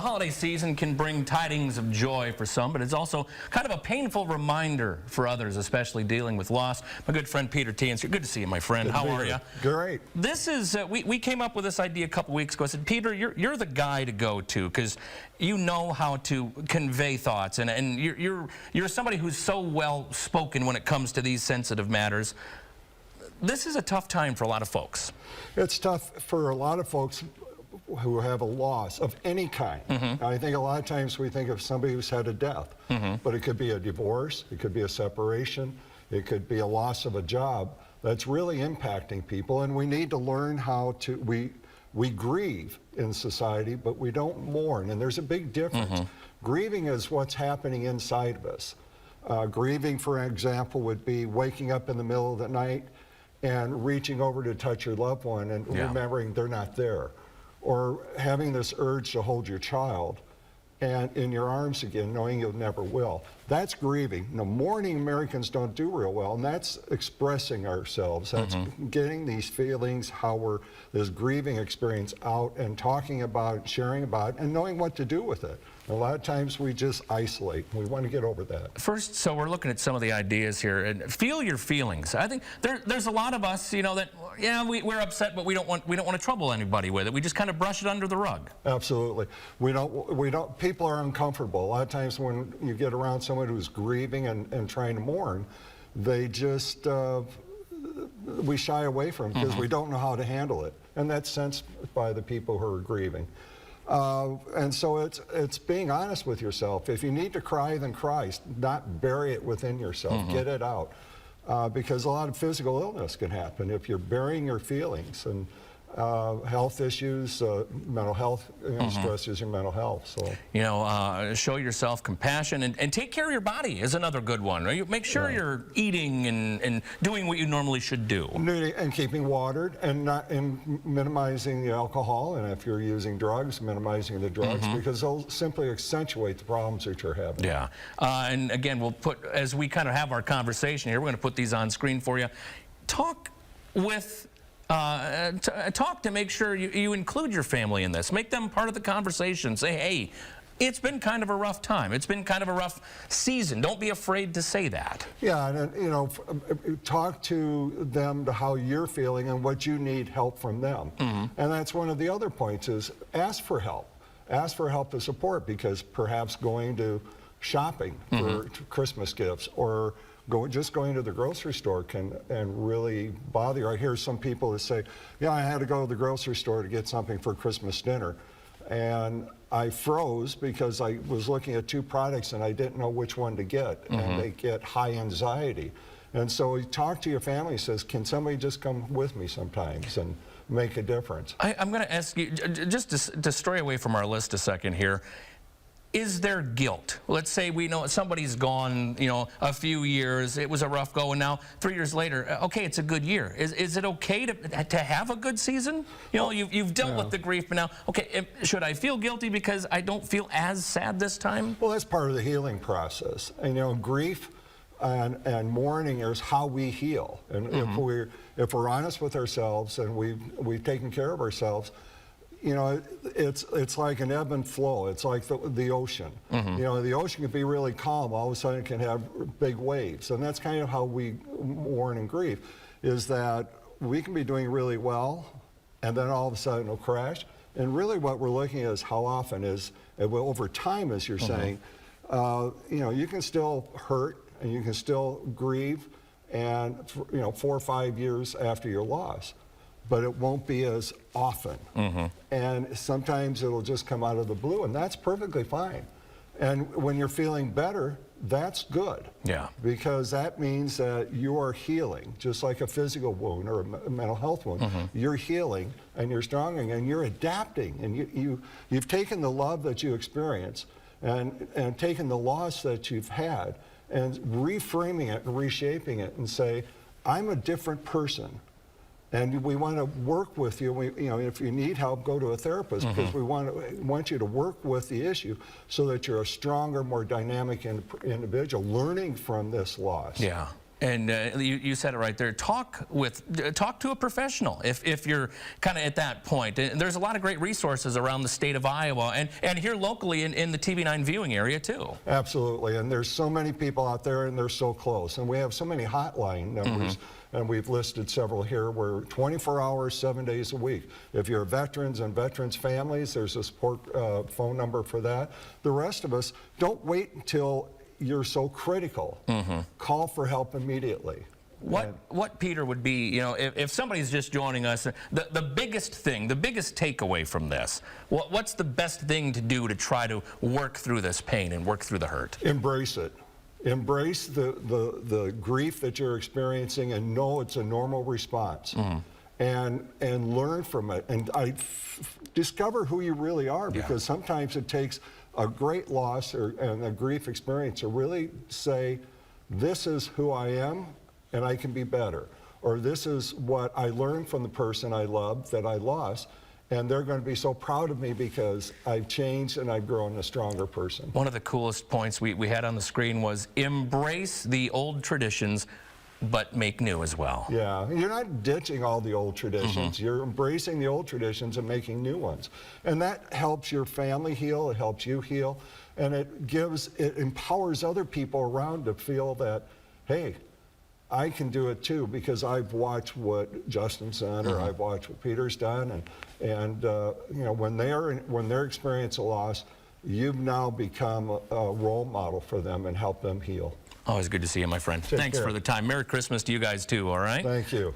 Holiday season can bring tidings of joy for some, but it's also kind of a painful reminder for others, especially dealing with loss. My good friend Peter Teahen, good to see you, my friend. How are you? Great. This is, we came up with this idea a couple weeks ago. I said, Peter, you're the guy to go to because you know how to convey thoughts, and you're somebody who's so well spoken when it comes to these sensitive matters. This is a tough time for a lot of folks. It's tough for a lot of folks who have a loss of any kind. I think a lot of times we think of somebody who's had a death, but it could be a divorce, it could be a separation, it could be a loss of a job that's really impacting people, and we need to learn how to, we grieve in society, but we don't mourn, and there's a big difference. Grieving is what's happening inside of us. Grieving, for example, would be waking up in the middle of the night and reaching over to touch your loved one and remembering they're not there. Or having this urge to hold your child and in your arms again, knowing you never will. That's grieving. Now, mourning Americans don't do real well, and that's expressing ourselves. That's getting these feelings, how we're, this grieving experience out and talking about it, sharing about it, and knowing what to do with it. A lot of times we just isolate. We want to get over that. First, so we're looking at some of the ideas here, and feel your feelings. I think there's a lot of us, you know, that we're upset, but we don't want to trouble anybody with it. We just kind of brush it under the rug. Absolutely. We don't. People are uncomfortable. A lot of times when you get around someone who's grieving and trying to mourn, they just we shy away from it because we don't know how to handle it, and that's sensed by the people who are grieving. And so it's being honest with yourself. If you need to cry, then cry. Not bury it within yourself. Get it out. Because a lot of physical illness can happen if you're burying your feelings, and health issues, mental health stresses your mental health. So show yourself compassion and take care of your body is another good one. Make sure you're eating and doing what you normally should do. And keeping watered and minimizing the alcohol, and if you're using drugs, minimizing the drugs, because they'll simply accentuate the problems that you're having. Yeah, and again, we'll put, as we kind of have our conversation here, we're going to put these on screen for you. Talk with talk to make sure you include your family in this. Make them part of the conversation. Say, hey, it's been kind of a rough time. It's been kind of a rough season. Don't be afraid to say that. Yeah, and talk to them to how you're feeling and what you need help from them. And that's one of the other points is ask for help. Ask for help to support, because perhaps going to shopping for Christmas gifts or just going to the grocery store can really bother you. I hear some people that say, yeah, I had to go to the grocery store to get something for Christmas dinner. And I froze because I was looking at two products and I didn't know which one to get. And they get high anxiety. And so you talk to your family, says, can somebody just come with me sometimes and make a difference? I'm going to ask you, just to stray away from our list a second here. Is there guilt? Let's say we know somebody's gone, a few years, it was a rough go, and now 3 years later, okay, it's a good year. Is it okay to have a good season? You've dealt with the grief, but now, okay, should I feel guilty because I don't feel as sad this time? Well, that's part of the healing process. And grief and mourning is how we heal. And if we're honest with ourselves and we've taken care of ourselves, it's like an ebb and flow. It's like the ocean. The ocean can be really calm. All of a sudden it can have big waves. And that's kind of how we mourn and grieve, is that we can be doing really well, and then all of a sudden it'll crash. And really what we're looking at is how often is, over time, as you're saying, you can still hurt and you can still grieve, and 4 or 5 years after your loss. But it won't be as often. And sometimes it'll just come out of the blue, and that's perfectly fine. And when you're feeling better, that's good. Yeah. Because that means that you are healing, just like a physical wound or a mental health wound. You're healing, and you're strong, and you're adapting. And you've taken the love that you experience and taken the loss that you've had and reframing it and reshaping it and say, I'm a different person. And we want to work with you. If you need help, go to a therapist, because we want you to work with the issue so that you're a stronger, more dynamic individual, learning from this loss. Yeah. And you said it right there. Talk to a professional if you're kind of at that point. And there's a lot of great resources around the state of Iowa and here locally in the TV9 viewing area too. Absolutely, and there's so many people out there, and they're so close, and we have so many hotline numbers. And we've listed several here. We're 24 hours, 7 days a week. If you're veterans and veterans families, there's a support phone number for that. The rest of us, don't wait until you're so critical. Call for help immediately. What Peter would be, you know, if somebody's just joining us, the biggest thing, the biggest takeaway from this, what's the best thing to do to try to work through this pain and work through the hurt? Embrace it. Embrace the grief that you're experiencing and know it's a normal response. And learn from it. And discover who you really are, because sometimes it takes a great loss and a grief experience to really say, this is who I am and I can be better. Or this is what I learned from the person I loved that I lost. And they're going to be so proud of me because I've changed and I've grown a stronger person. One of the coolest points we had on the screen was embrace the old traditions, but make new as well. Yeah, you're not ditching all the old traditions. You're embracing the old traditions and making new ones. And that helps your family heal, it helps you heal, and it empowers other people around to feel that, hey, I can do it too, because I've watched what Justin's done, or I've watched what Peter's done, and you know, when they're experiencing a loss, you've now become a role model for them and help them heal. Always good to see you, my friend. Thanks for the time. Merry Christmas to you guys too, all right? Thank you.